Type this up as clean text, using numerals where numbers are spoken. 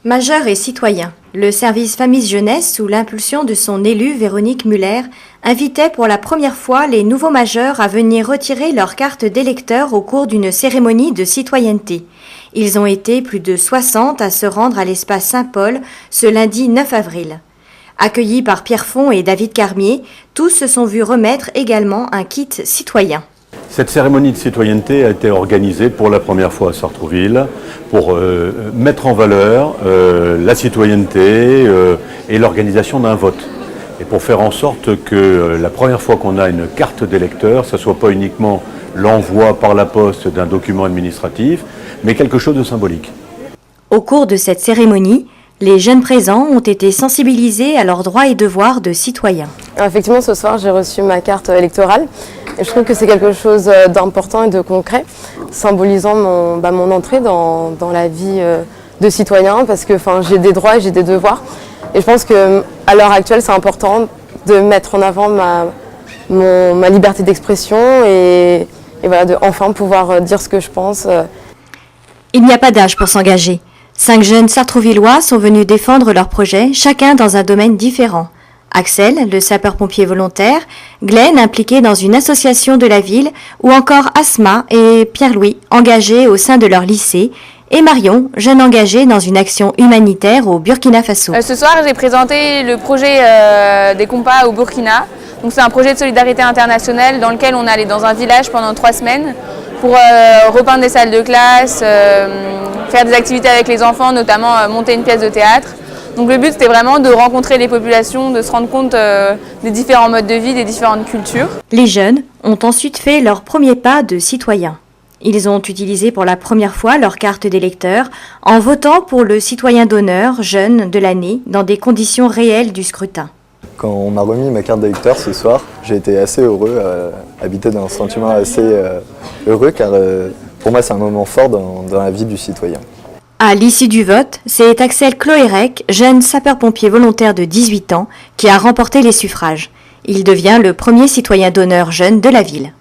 Majeurs et citoyens, le service Famille-Jeunesse, sous l'impulsion de son élue Véronique Muller, invitait pour la première fois les nouveaux majeurs à venir retirer leur carte d'électeur au cours d'une cérémonie de citoyenneté. Ils ont été plus de 60 à se rendre à l'espace Saint-Paul ce lundi 9 avril. Accueillis par Pierre Font et David Carmier, tous se sont vus remettre également un kit citoyen. Cette cérémonie de citoyenneté a été organisée pour la première fois à Sartrouville pour mettre en valeur la citoyenneté et l'organisation d'un vote. Et pour faire en sorte que la première fois qu'on a une carte d'électeur, ce ne soit pas uniquement l'envoi par la poste d'un document administratif, mais quelque chose de symbolique. Au cours de cette cérémonie, les jeunes présents ont été sensibilisés à leurs droits et devoirs de citoyens. Effectivement, ce soir, j'ai reçu ma carte électorale et je trouve que c'est quelque chose d'important et de concret, symbolisant mon entrée dans la vie de citoyen, parce que j'ai des droits et j'ai des devoirs. Et je pense qu'à l'heure actuelle, c'est important de mettre en avant ma liberté d'expression et voilà, de enfin pouvoir dire ce que je pense. Il n'y a pas d'âge pour s'engager. 5 jeunes sartrouvillois sont venus défendre leur projet, chacun dans un domaine différent. Axel, le sapeur-pompier volontaire, Glenn, impliqué dans une association de la ville, ou encore Asma et Pierre-Louis, engagés au sein de leur lycée, et Marion, jeune engagée dans une action humanitaire au Burkina Faso. Ce soir, j'ai présenté le projet des compas au Burkina. Donc, c'est un projet de solidarité internationale dans lequel on est allé dans un village pendant 3 semaines pour repeindre des salles de classe, faire des activités avec les enfants, notamment monter une pièce de théâtre. Donc le but, c'était vraiment de rencontrer les populations, de se rendre compte des différents modes de vie, des différentes cultures. Les jeunes ont ensuite fait leur premier pas de citoyens. Ils ont utilisé pour la première fois leur carte d'électeur en votant pour le citoyen d'honneur jeune de l'année dans des conditions réelles du scrutin. Quand on m'a remis ma carte d'électeur ce soir, j'ai été assez heureux, habité d'un sentiment assez heureux car pour moi c'est un moment fort dans la vie du citoyen. À l'issue du vote, c'est Axel Cloérec, jeune sapeur-pompier volontaire de 18 ans, qui a remporté les suffrages. Il devient le premier citoyen d'honneur jeune de la ville.